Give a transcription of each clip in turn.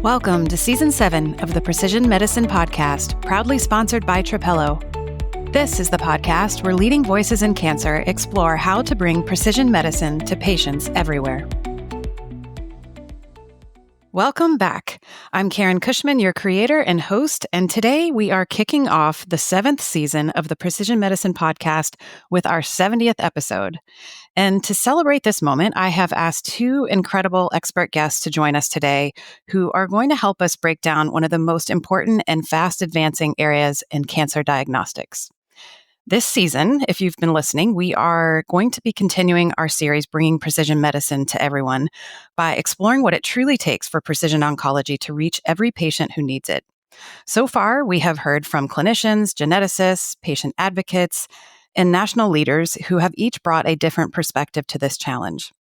Welcome to Season 7 of the Precision Medicine Podcast, proudly sponsored by Trapello. This is the podcast where leading voices in cancer explore how to bring precision medicine to patients everywhere. Welcome back. I'm Karan Cushman, your creator and host, and today we are kicking off the 7th season of the Precision Medicine Podcast with our 70th episode. And to celebrate this moment, I have asked two incredible expert guests to join us today who are going to help us break down one of the most important and fast advancing areas in cancer diagnostics. This season, if you've been listening, we are going to be continuing our series Bringing Precision Medicine to Everyone by exploring what it truly takes for precision oncology to reach every patient who needs it. So far, we have heard from clinicians, geneticists, patient advocates, and national leaders who have each brought a different perspective to this challenge.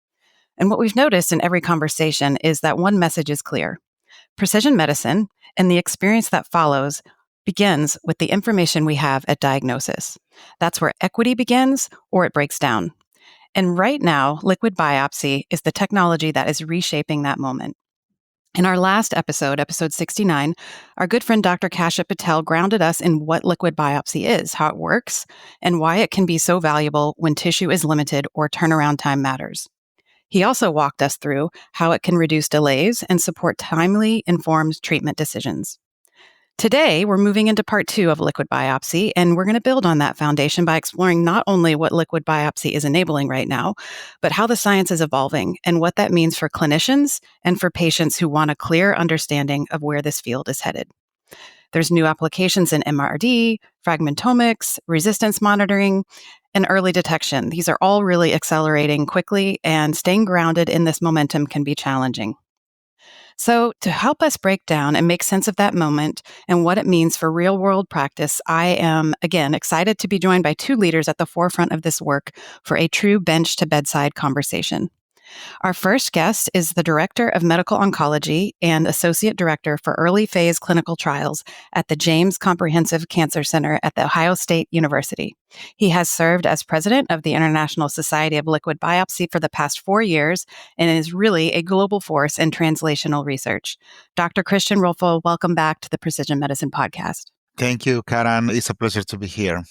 And what we've noticed in every conversation is that one message is clear. Precision medicine and the experience that follows begins with the information we have at diagnosis. That's where equity begins or it breaks down. And right now, liquid biopsy is the technology that is reshaping that moment. In our last episode, episode 69, our good friend Dr. Kashyap Patel grounded us in what liquid biopsy is, how it works, and why it can be so valuable when tissue is limited or turnaround time matters. He also walked us through how it can reduce delays and support timely, informed treatment decisions. Today, we're moving into part 2 of liquid biopsy, and we're going to build on that foundation by exploring not only what liquid biopsy is enabling right now, but how the science is evolving and what that means for clinicians and for patients who want a clear understanding of where this field is headed. There's new applications in MRD, fragmentomics, resistance monitoring, and early detection. These are all really accelerating quickly, and staying grounded in this momentum can be challenging. So to help us break down and make sense of that moment and what it means for real-world practice, I am, again, excited to be joined by two leaders at the forefront of this work for a true bench-to-bedside conversation. Our first guest is the Director of Medical Oncology and Associate Director for Early Phase Clinical Trials at the James Comprehensive Cancer Center at The Ohio State University. He has served as President of the International Society of Liquid Biopsy for the past 4 years and is really a global force in translational research. Dr. Christian Rolfo, welcome back to the Precision Medicine Podcast. Thank you, Karan. It's a pleasure to be here.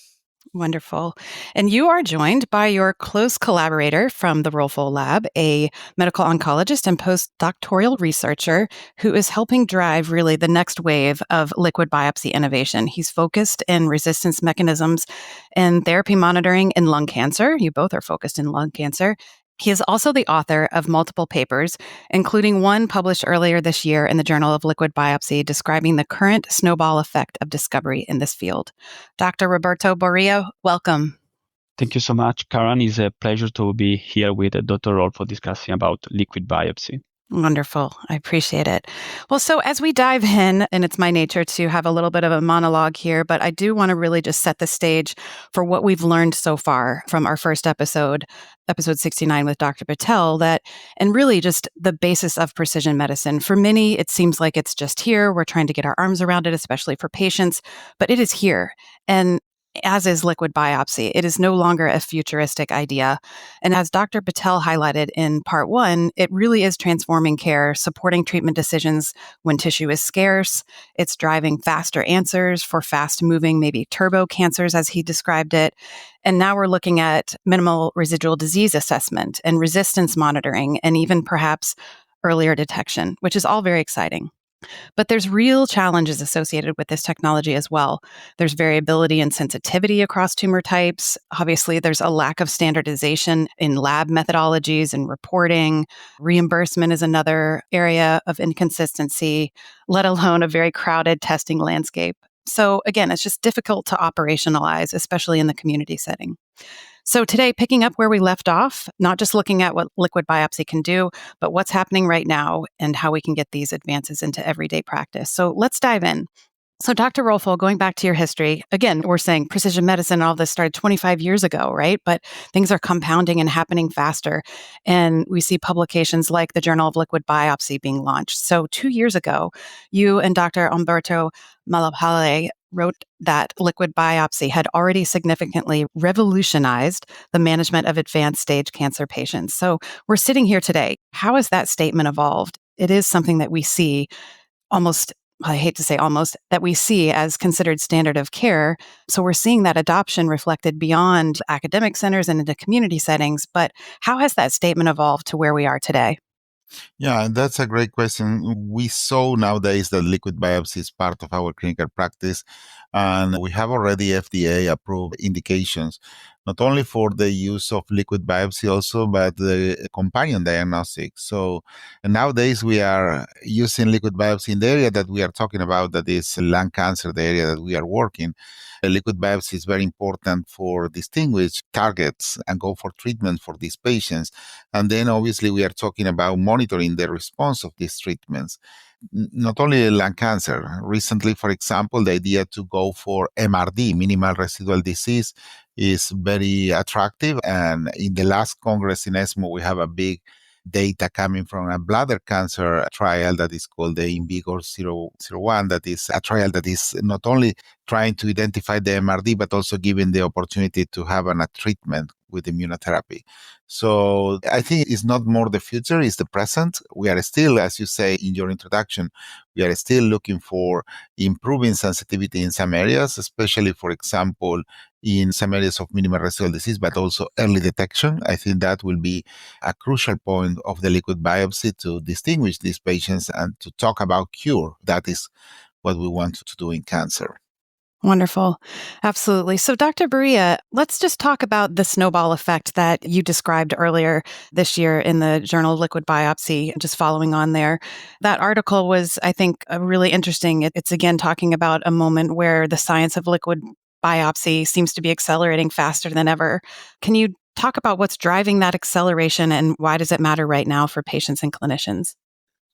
Wonderful. And you are joined by your close collaborator from the Rolfo Lab, a medical oncologist and postdoctoral researcher who is helping drive really the next wave of liquid biopsy innovation. He's focused in resistance mechanisms and therapy monitoring in lung cancer. You both are focused in lung cancer. He is also the author of multiple papers, including one published earlier this year in the Journal of Liquid Biopsy describing the current snowball effect of discovery in this field. Dr. Roberto Borea, welcome. Thank you so much, Karan. It's a pleasure to be here with Dr. Rolfo discussing about liquid biopsy. Wonderful. I appreciate it. Well, so as we dive in, and it's my nature to have a little bit of a monologue here, but I do want to really just set the stage for what we've learned so far from our first episode 69 with Dr. Patel, and really just the basis of precision medicine. For many, it seems like it's just here. We're trying to get our arms around it, especially for patients, but it is here. And as is liquid biopsy, it is no longer a futuristic idea. And as Dr. Patel highlighted in part 1, it really is transforming care, supporting treatment decisions when tissue is scarce. It's driving faster answers for fast-moving, maybe turbo cancers, as he described it. And now we're looking at minimal residual disease assessment and resistance monitoring, and even perhaps earlier detection, which is all very exciting. But there's real challenges associated with this technology as well. There's variability and sensitivity across tumor types. Obviously, there's a lack of standardization in lab methodologies and reporting. Reimbursement is another area of inconsistency, let alone a very crowded testing landscape. So again, it's just difficult to operationalize, especially in the community setting. So today, picking up where we left off, not just looking at what liquid biopsy can do, but what's happening right now and how we can get these advances into everyday practice. So let's dive in. So Dr. Rolfo, going back to your history, again, we're saying precision medicine, all this started 25 years ago, right? But things are compounding and happening faster. And we see publications like the Journal of Liquid Biopsy being launched. So 2 years ago, you and Dr. Umberto Malapale wrote that liquid biopsy had already significantly revolutionized the management of advanced stage cancer patients. So we're sitting here today. How has that statement evolved? It is something that we see almost, I hate to say almost, that we see as considered standard of care. So we're seeing that adoption reflected beyond academic centers and into community settings. But how has that statement evolved to where we are today? Yeah, and that's a great question. We saw nowadays that liquid biopsy is part of our clinical practice, and we have already FDA approved indications, not only for the use of liquid biopsy also, but the companion diagnostics. So nowadays we are using liquid biopsy in the area that we are talking about, that is lung cancer, the area that we are working. Liquid biopsy is very important for distinguish targets and go for treatment for these patients. And then obviously we are talking about monitoring the response of these treatments. Not only lung cancer. Recently, for example, the idea to go for MRD, minimal residual disease, is very attractive. And in the last Congress in ESMO, we have a big data coming from a bladder cancer trial that is called the INVIGOR-001. That is a trial that is not only trying to identify the MRD, but also giving the opportunity to have a treatment with immunotherapy. So I think it's not more the future, it's the present. We are still, as you say in your introduction, we are still looking for improving sensitivity in some areas, especially, for example, in some areas of minimal residual disease, but also early detection. I think that will be a crucial point of the liquid biopsy to distinguish these patients and to talk about cure. That is what we want to do in cancer. Wonderful. Absolutely. So, Dr. Borea, let's just talk about the snowball effect that you described earlier this year in the Journal of Liquid Biopsy, just following on there. That article was, I think, really interesting. It's again talking about a moment where the science of liquid biopsy seems to be accelerating faster than ever. Can you talk about what's driving that acceleration and why does it matter right now for patients and clinicians?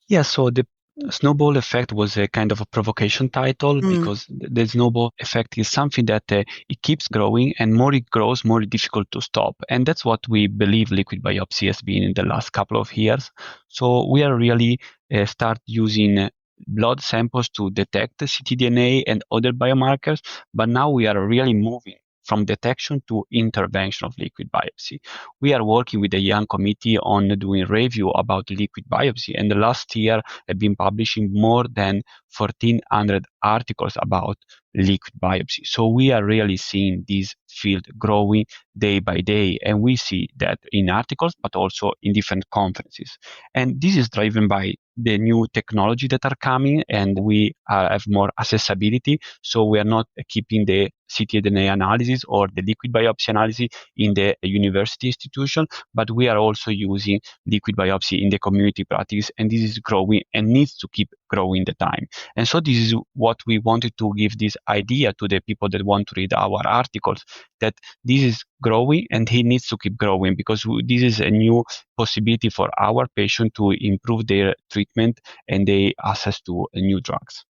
Yeah, so the snowball effect was a kind of a provocation title because the snowball effect is something that it keeps growing, and more it grows, more it's difficult to stop. And that's what we believe liquid biopsy has been in the last couple of years. So we are really start using blood samples to detect the ctDNA and other biomarkers, but now we are really moving from detection to intervention of liquid biopsy. We are working with a young committee on doing review about liquid biopsy, and the last year have been publishing more than 1,400 articles about liquid biopsy. So we are really seeing this field growing day by day, and we see that in articles, but also in different conferences. And this is driven by the new technology that are coming, and we have more accessibility. So we are not keeping the ctDNA analysis or the liquid biopsy analysis in the university institution, but we are also using liquid biopsy in the community practice, and this is growing and needs to keep growing the time. And so this is what we wanted to give this idea to the people that want to read our articles, that this is growing and it needs to keep growing because this is a new possibility for our patient to improve their treatment and their access to new drugs.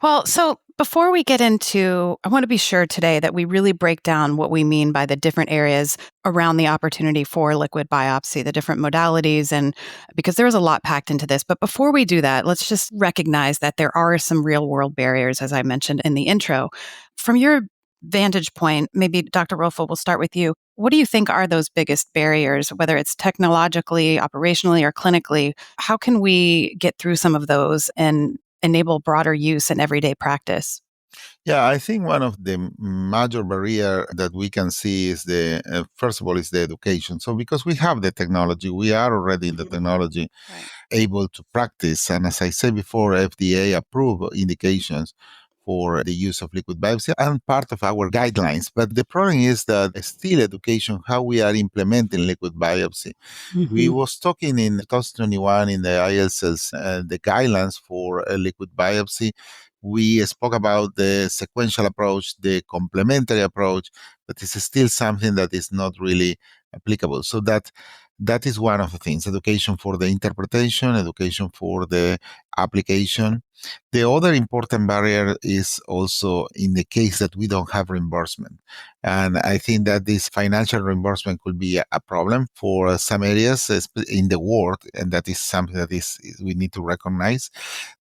Well, so before we get into, I want to be sure today that we really break down what we mean by the different areas around the opportunity for liquid biopsy, the different modalities, and because there's a lot packed into this. But before we do that, let's just recognize that there are some real world barriers, as I mentioned in the intro. From your vantage point, maybe Dr. Rolfo, we'll start with you. What do you think are those biggest barriers, whether it's technologically, operationally, or clinically? How can we get through some of those and enable broader use in everyday practice? Yeah, I think one of the major barrier that we can see is first of all, is the education. So because we have the technology, we are already in the technology, Right. able to practice. And as I said before, FDA approved indications for the use of liquid biopsy and part of our guidelines. But the problem is that still education, how we are implementing liquid biopsy. We was talking in 2021 in the ILCS, the guidelines for liquid biopsy. We spoke about the sequential approach, the complementary approach, but it's still something that is not really applicable. So that is one of the things: education for the interpretation, education for the application. The other important barrier is also in the case that we don't have reimbursement. And I think that this financial reimbursement could be a problem for some areas in the world, and that is something that we need to recognize.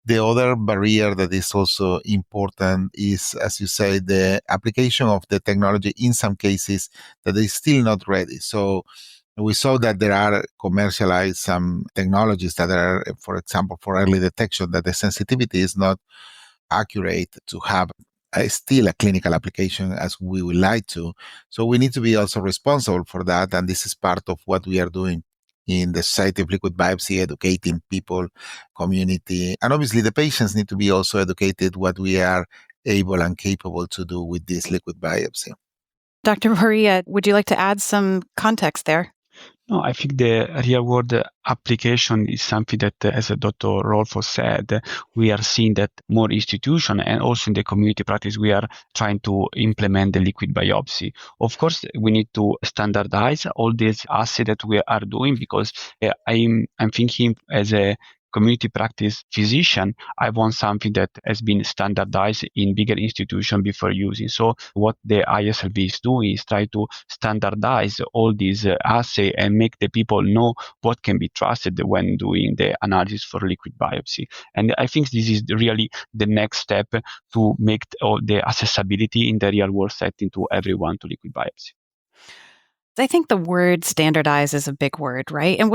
The other barrier that is also important is, as you say, the application of the technology in some cases that is still not ready. So We saw that there are commercialized some technologies that are, for example, for early detection, that the sensitivity is not accurate to have still a clinical application as we would like to. So we need to be also responsible for that. And this is part of what we are doing in the Society of Liquid Biopsy, educating people, community. And obviously the patients need to be also educated what we are able and capable to do with this liquid biopsy. Dr. Borea, would you like to add some context there? No, I think the real-world application is something that, as Dr. Rolfo said, we are seeing that more institutions and also in the community practice, we are trying to implement the liquid biopsy. Of course, we need to standardize all these assays that we are doing because I'm thinking as a community practice physician, I want something that has been standardized in bigger institutions before using. So what the ISLB is doing is try to standardize all these assays and make the people know what can be trusted when doing the analysis for liquid biopsy. And I think this is really the next step to make all the accessibility in the real world setting to everyone to liquid biopsy. I think the word standardize is a big word, right? And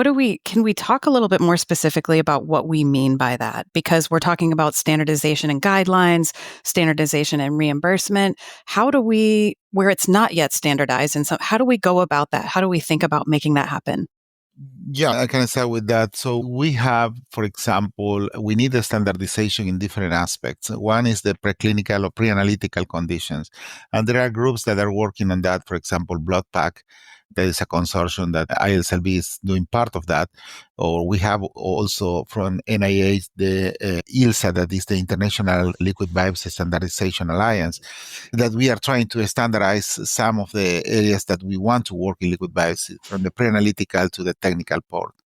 can we talk a little bit more specifically about what we mean by that? Because we're talking about standardization and guidelines, standardization and reimbursement. How do we, where it's not yet standardized, and so how do we go about that? How do we think about making that happen? Yeah, I can start with that. So we have, for example, we need a standardization in different aspects. One is the preclinical or pre-analytical conditions. And there are groups that are working on that. For example, BloodPack, there is a consortium that ISLB is doing part of that. Or we have also from NIH, the ILSA, that is the International Liquid Biopsy Standardization Alliance, that we are trying to standardize some of the areas that we want to work in liquid biopsy, from the pre-analytical to the technical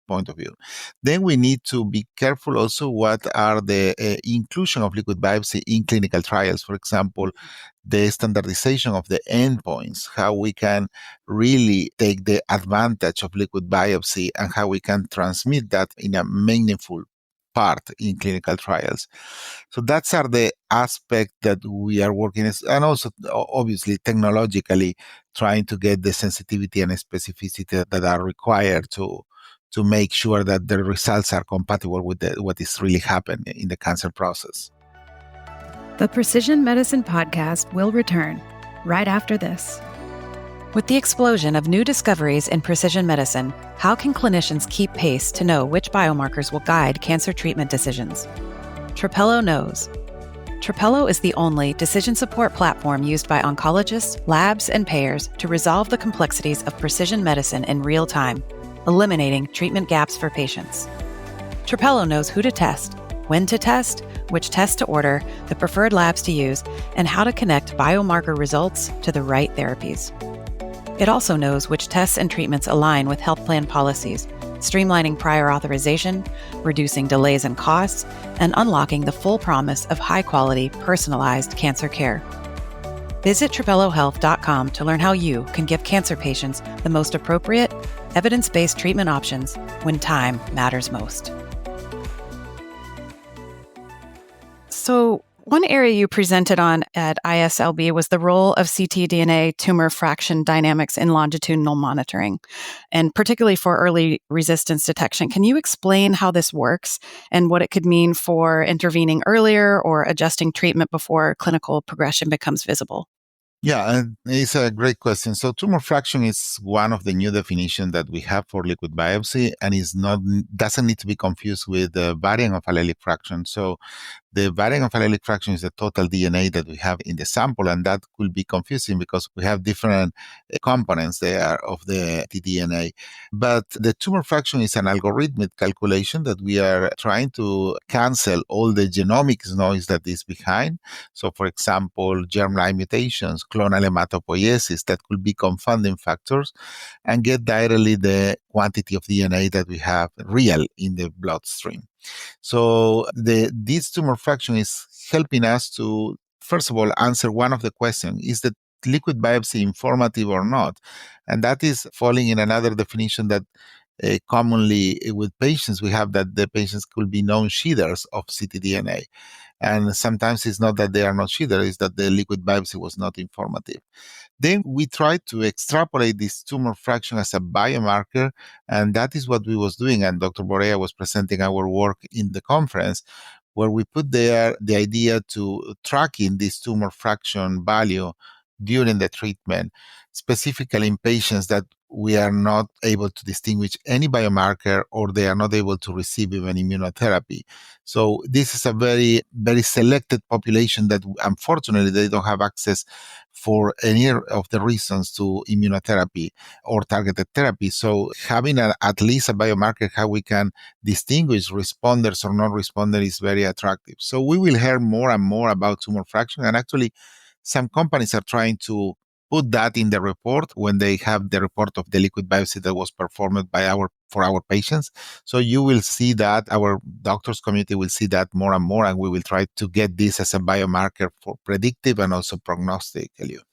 point of view. Then we need to be careful also what are the inclusion of liquid biopsy in clinical trials. For example, the standardization of the endpoints, how we can really take the advantage of liquid biopsy and how we can transmit that in a meaningful part in clinical trials. So that's are the aspect that we are working on, and also obviously technologically trying to get the sensitivity and specificity that are required to make sure that the results are compatible with what is really happening in the cancer process. The Precision Medicine Podcast will return right after this. With the explosion of new discoveries in precision medicine, how can clinicians keep pace to know which biomarkers will guide cancer treatment decisions? Trapelo knows. Trapelo is the only decision support platform used by oncologists, labs, and payers to resolve the complexities of precision medicine in real time, eliminating treatment gaps for patients. Trapelo knows who to test, when to test, which tests to order, the preferred labs to use, and how to connect biomarker results to the right therapies. It also knows which tests and treatments align with health plan policies, streamlining prior authorization, reducing delays and costs, and unlocking the full promise of high-quality, personalized cancer care. Visit trapelohealth.com to learn how you can give cancer patients the most appropriate, evidence-based treatment options when time matters most. So, one area you presented on at ISLB was the role of ctDNA tumor fraction dynamics in longitudinal monitoring, and particularly for early resistance detection. Can you explain how this works and what it could mean for intervening earlier or adjusting treatment before clinical progression becomes visible? Yeah, and it's a great question. So tumor fraction is one of the new definitions that we have for liquid biopsy, and doesn't need to be confused with the variant of allelic fraction. So the variant of allelic fraction is the total DNA that we have in the sample, and that could be confusing because we have different components there of the DNA. But the tumor fraction is an algorithmic calculation that we are trying to cancel all the genomics noise that is behind. So, for example, germline mutations, clonal hematopoiesis, that could be confounding factors, and get directly the quantity of DNA that we have real in the bloodstream. So this tumor fraction is helping us to, first of all, answer one of the questions: is the liquid biopsy informative or not? And that is falling in another definition that commonly with patients, we have that the patients could be known shedders of ctDNA. And sometimes it's not that they are not shedders, it's that the liquid biopsy was not informative. Then we tried to extrapolate this tumor fraction as a biomarker, and that is what we was doing. And Dr. Borea was presenting our work in the conference, where we put there the idea to tracking this tumor fraction value during the treatment, specifically in patients that we are not able to distinguish any biomarker or they are not able to receive even immunotherapy. So this is a very, very selected population that unfortunately they don't have access for any of the reasons to immunotherapy or targeted therapy. So having at least a biomarker how we can distinguish responders or non-responders is very attractive. So we will hear more and more about tumor fraction, and actually some companies are trying to put that in the report when they have the report of the liquid biopsy that was performed for our patients. So you will see that, our doctors community will see that more and more, and we will try to get this as a biomarker for predictive and also prognostic, Elliot.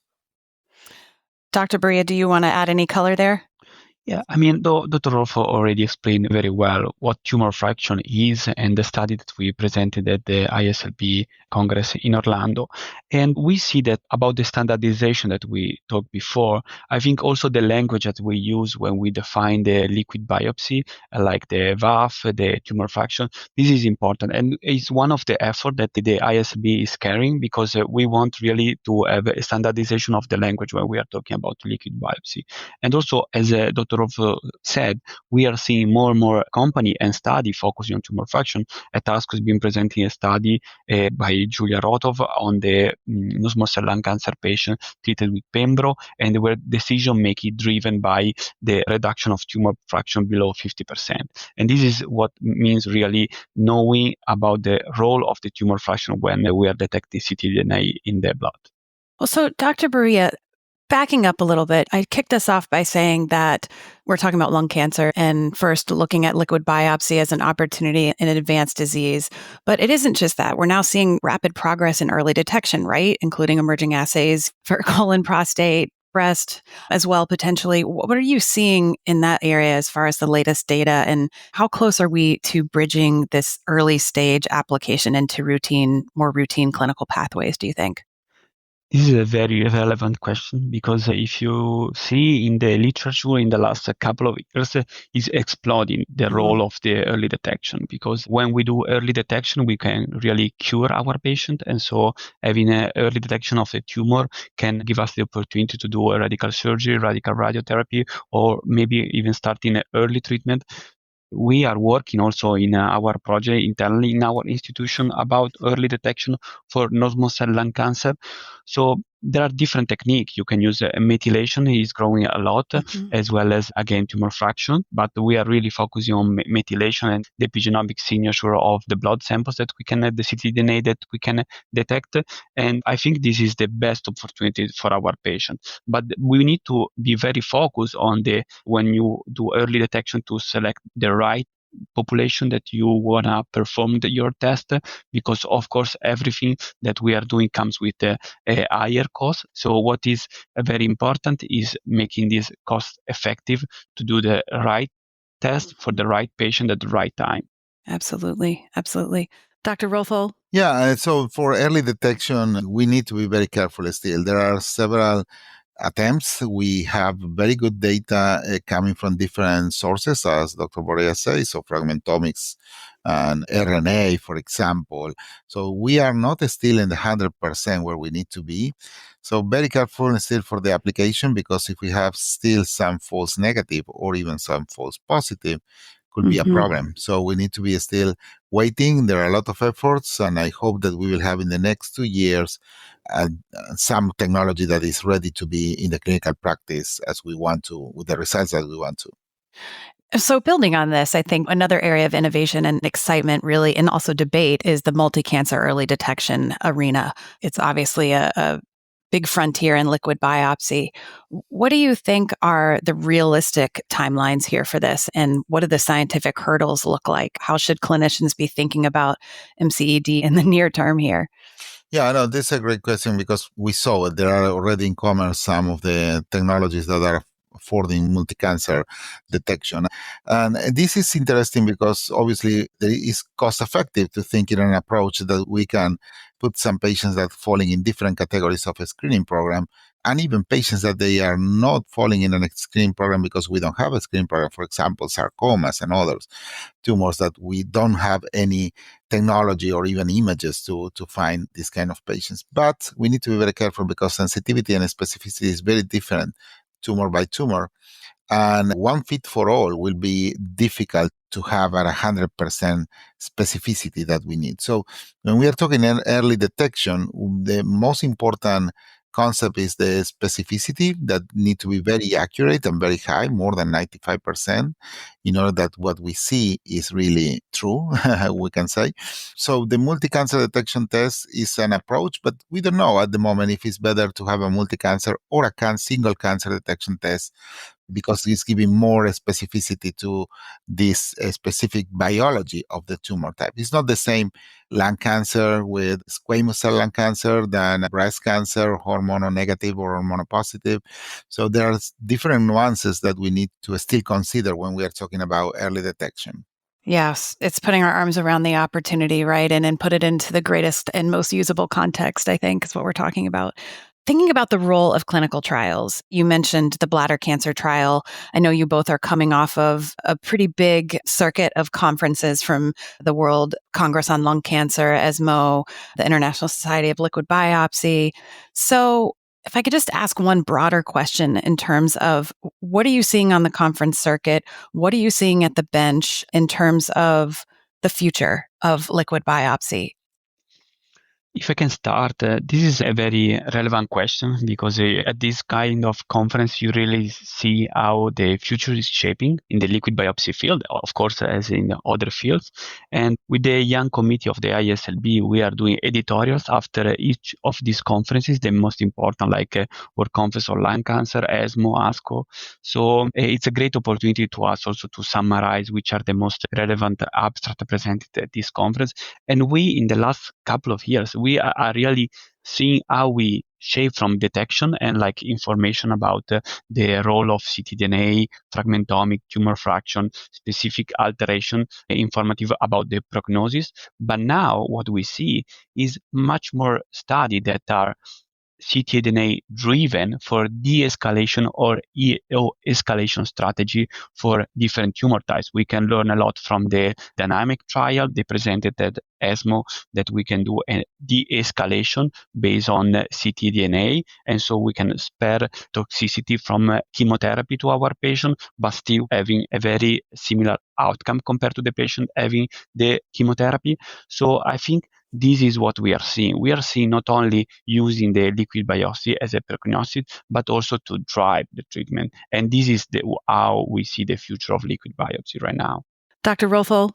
Dr. Borea, do you want to add any color there? Yeah, I mean, Dr. Rolfo already explained very well what tumor fraction is and the study that we presented at the ISLB Congress in Orlando. And we see that about the standardization that we talked before, I think also the language that we use when we define the liquid biopsy, like the VAF, the tumor fraction, this is important. And it's one of the effort that the ISLB is carrying, because we want really to have a standardization of the language when we are talking about liquid biopsy. And also, as Dr. Rolfo said, we are seeing more and more company and study focusing on tumor fraction. At ASCO has been presenting a study by Julia Rotov on the non-small cell lung cancer patient treated with Pembro, and they were decision-making driven by the reduction of tumor fraction below 50%. And this is what means really knowing about the role of the tumor fraction when we are detecting ctDNA in the blood. Well, so Dr. Borea, backing up a little bit, I kicked us off by saying that we're talking about lung cancer and first looking at liquid biopsy as an opportunity in an advanced disease. But it isn't just that. We're now seeing rapid progress in early detection, right? Including emerging assays for colon, prostate, breast as well, potentially. What are you seeing in that area as far as the latest data, and how close are we to bridging this early stage application into more routine clinical pathways, do you think? This is a very relevant question, because if you see in the literature in the last couple of years, is exploding the role of the early detection, because when we do early detection, we can really cure our patient. And so having an early detection of a tumor can give us the opportunity to do a radical surgery, radical radiotherapy, or maybe even starting early treatment. We are working also in our project internally in our institution about early detection for non-small cell lung cancer. So there are different techniques. You can use methylation is growing a lot, as well as, again, tumor fraction. But we are really focusing on methylation and the epigenomic signature of the blood samples that we can, the ctDNA that we can detect. And I think this is the best opportunity for our patients. But we need to be very focused on when you do early detection, to select the right population that you want to perform your test, because of course everything that we are doing comes with a higher cost. So what is very important is making this cost effective to do the right test for the right patient at the right time. Absolutely. Dr. Rolfo? Yeah, so for early detection, we need to be very careful still. There are several attempts. We have very good data coming from different sources, as Dr. Borea says, so fragmentomics and RNA, for example. So we are not still in the 100% where we need to be. So very careful still for the application, because if we have still some false negative or even some false positive, could be a problem. So we need to be still waiting. There are a lot of efforts, and I hope that we will have in the next 2 years some technology that is ready to be in the clinical practice as we want to, with the results that we want to. So building on this, I think another area of innovation and excitement really, and also debate, is the multi-cancer early detection arena. It's obviously a big frontier in liquid biopsy. What do you think are the realistic timelines here for this? And what do the scientific hurdles look like? How should clinicians be thinking about MCED in the near term here? Yeah, no, this is a great question, because we saw it. There are already in commerce some of the technologies that are affording multi-cancer detection. And this is interesting because obviously it is cost effective to think in an approach that we can put some patients that falling in different categories of a screening program, and even patients that they are not falling in a screening program because we don't have a screening program, for example, sarcomas and others, tumors that we don't have any technology or even images to find these kind of patients. But we need to be very careful because sensitivity and specificity is very different tumor by tumor. And one fit for all will be difficult to have at 100% specificity that we need. So when we are talking early detection, the most important concept is the specificity that need to be very accurate and very high, more than 95%, in order that what we see is really true, we can say. So the multi-cancer detection test is an approach, but we don't know at the moment if it's better to have a multi-cancer or a single cancer detection test, because it's giving more specificity to this specific biology of the tumor type. It's not the same lung cancer with squamous cell lung cancer than breast cancer, hormononegative or hormonopositive. So there's different nuances that we need to still consider when we are talking about early detection. Yes, it's putting our arms around the opportunity, right? And put it into the greatest and most usable context, I think, is what we're talking about. Thinking about the role of clinical trials, you mentioned the bladder cancer trial. I know you both are coming off of a pretty big circuit of conferences from the World Congress on Lung Cancer, ESMO, the International Society of Liquid Biopsy. So if I could just ask one broader question in terms of what are you seeing on the conference circuit? What are you seeing at the bench in terms of the future of liquid biopsy? If I can start, this is a very relevant question because at this kind of conference, you really see how the future is shaping in the liquid biopsy field, of course, as in other fields. And with the young committee of the ISLB, we are doing editorials after each of these conferences, the most important, like World Conference on Lung Cancer, ESMO, ASCO. So it's a great opportunity to us also to summarize which are the most relevant abstracts presented at this conference. And we, in the last couple of years, we are really seeing how we shape from detection and like information about the role of ctDNA, fragmentomic, tumor fraction, specific alteration, informative about the prognosis. But now what we see is much more studies that are ctDNA driven for de-escalation or escalation strategy for different tumor types. We can learn a lot from the dynamic trial they presented at ESMO, that we can do a de-escalation based on ctDNA, and so we can spare toxicity from chemotherapy to our patient, but still having a very similar outcome compared to the patient having the chemotherapy. So I think this is what we are seeing. We are seeing not only using the liquid biopsy as a prognostic, but also to drive the treatment. And this is how we see the future of liquid biopsy right now. Dr. Rolfo?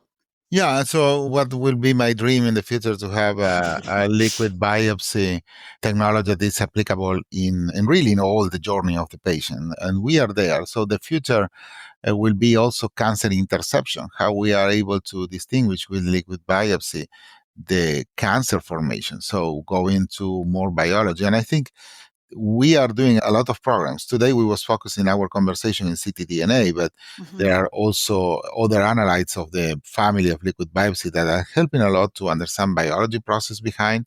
Yeah, so what will be my dream in the future to have a liquid biopsy technology that is applicable in really in all the journey of the patient, and we are there. So the future will be also cancer interception, how we are able to distinguish with liquid biopsy the cancer formation. So go into more biology, and I think we are doing a lot of programs. Today we was focusing our conversation in ctDNA, but there are also other analytes of the family of liquid biopsy that are helping a lot to understand biology process behind.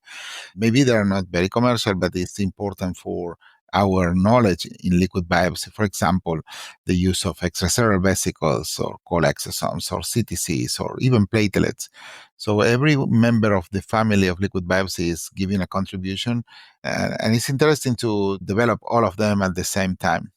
Maybe they are not very commercial, but it's important for our knowledge in liquid biopsy. For example, the use of extracellular vesicles or exosomes or CTCs or even platelets. So every member of the family of liquid biopsy is giving a contribution, and it's interesting to develop all of them at the same time.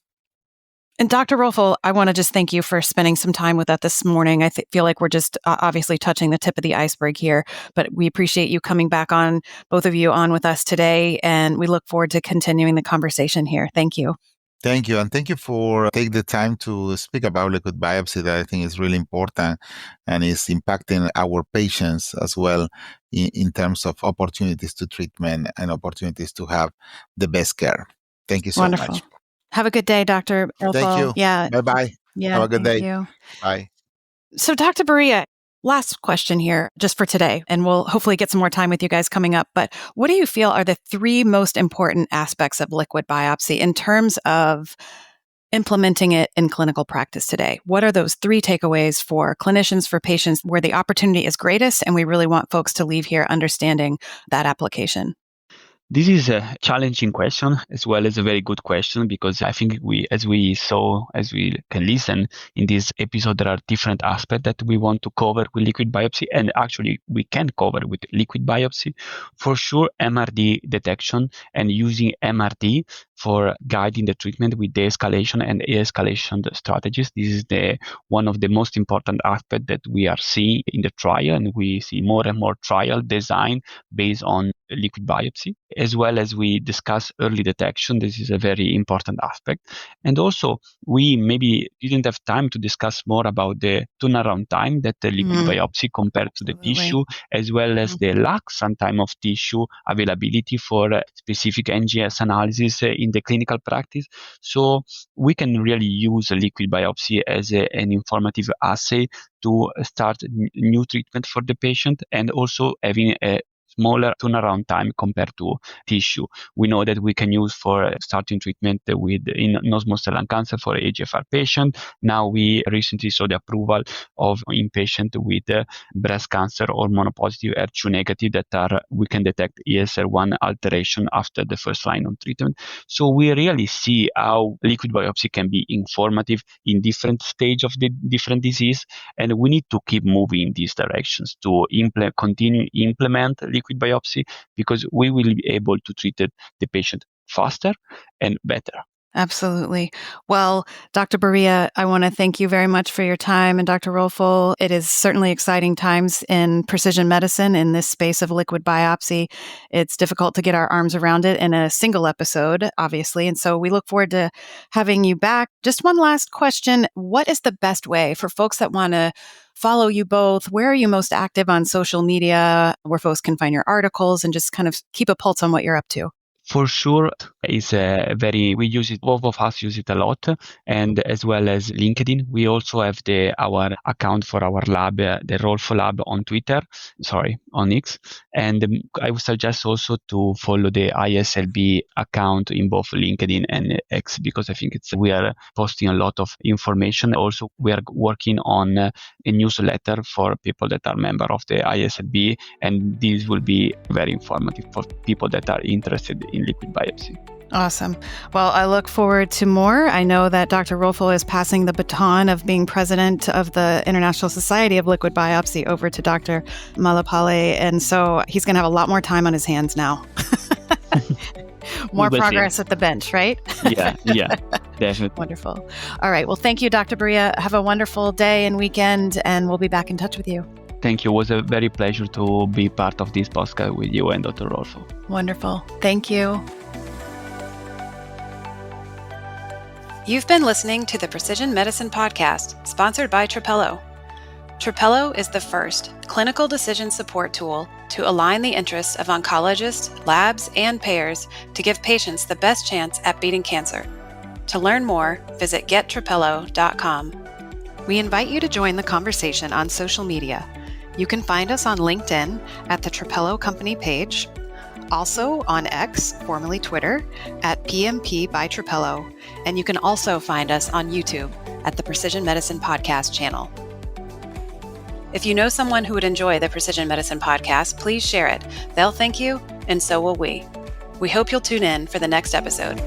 And Dr. Rolfo, I want to just thank you for spending some time with us this morning. I feel like we're just obviously touching the tip of the iceberg here, but we appreciate you coming back on, both of you on with us today, and we look forward to continuing the conversation here. Thank you. Thank you. And thank you for taking the time to speak about liquid biopsy that I think is really important and is impacting our patients as well in terms of opportunities to treatment and opportunities to have the best care. Thank you so Wonderful. much. Have a good day, Dr. Rolfo. Thank you. Yeah. Bye-bye. Yeah. Have a good day. You. Bye. So, Dr. Borea, last question here just for today, and we'll hopefully get some more time with you guys coming up. But what do you feel are the three most important aspects of liquid biopsy in terms of implementing it in clinical practice today? What are those 3 takeaways for clinicians, for patients, where the opportunity is greatest and we really want folks to leave here understanding that application? This is a challenging question as well as a very good question, because I think as we can listen in this episode, there are different aspects that we want to cover with liquid biopsy, and actually we can cover with liquid biopsy. For sure, MRD detection and using MRD for guiding the treatment with de-escalation and escalation strategies. This is one of the most important aspects that we are seeing in the trial, and we see more and more trial design based on liquid biopsy, as well as we discuss early detection. This is a very important aspect. And also, we maybe didn't have time to discuss more about the turnaround time that the liquid biopsy compared to the tissue, as well as the lack sometimes of tissue availability for specific NGS analysis in the clinical practice. So we can really use a liquid biopsy as an informative assay to start new treatment for the patient, and also having a smaller turnaround time compared to tissue. We know that we can use for starting treatment in non-small cell lung cancer for EGFR patient. Now we recently saw the approval of in patient with breast cancer or monopositive HER2 negative that we can detect ESR1 alteration after the first line of treatment. So we really see how liquid biopsy can be informative in different stage of the different disease, and we need to keep moving in these directions to continue implement liquid biopsy, because we will be able to treat the patient faster and better. Absolutely. Well, Dr. Borea, I want to thank you very much for your time. And Dr. Rolfo, it is certainly exciting times in precision medicine in this space of liquid biopsy. It's difficult to get our arms around it in a single episode, obviously. And so we look forward to having you back. Just one last question. What is the best way for folks that want to follow you both? Where are you most active on social media, where folks can find your articles and just kind of keep a pulse on what you're up to? For sure, we use it, both of us use it a lot, and as well as LinkedIn. We also have our account for our lab, the Rolfo Lab on X. And I would suggest also to follow the ISLB account in both LinkedIn and X, because I think we are posting a lot of information. Also, we are working on a newsletter for people that are member of the ISLB, and this will be very informative for people that are interested in liquid biopsy. Awesome. Well, I look forward to more. I know that Dr. Rolfo is passing the baton of being president of the International Society of Liquid Biopsy over to Dr. Malapale, and so he's going to have a lot more time on his hands now. More progress at the bench, right? Yeah, definitely. Wonderful. All right. Well, thank you, Dr. Borea. Have a wonderful day and weekend, and we'll be back in touch with you. Thank you. It was a very pleasure to be part of this podcast with you and Dr. Rolfo. Wonderful. Thank you. You've been listening to the Precision Medicine Podcast, sponsored by Trapelo. Trapelo is the first clinical decision support tool to align the interests of oncologists, labs, and payers to give patients the best chance at beating cancer. To learn more, visit gettrapelo.com. We invite you to join the conversation on social media. You can find us on LinkedIn at the Trapelo Company page, also on X, formerly Twitter, at PMP by Trapelo, and you can also find us on YouTube at the Precision Medicine Podcast channel. If you know someone who would enjoy the Precision Medicine Podcast, please share it. They'll thank you, and so will we. We hope you'll tune in for the next episode.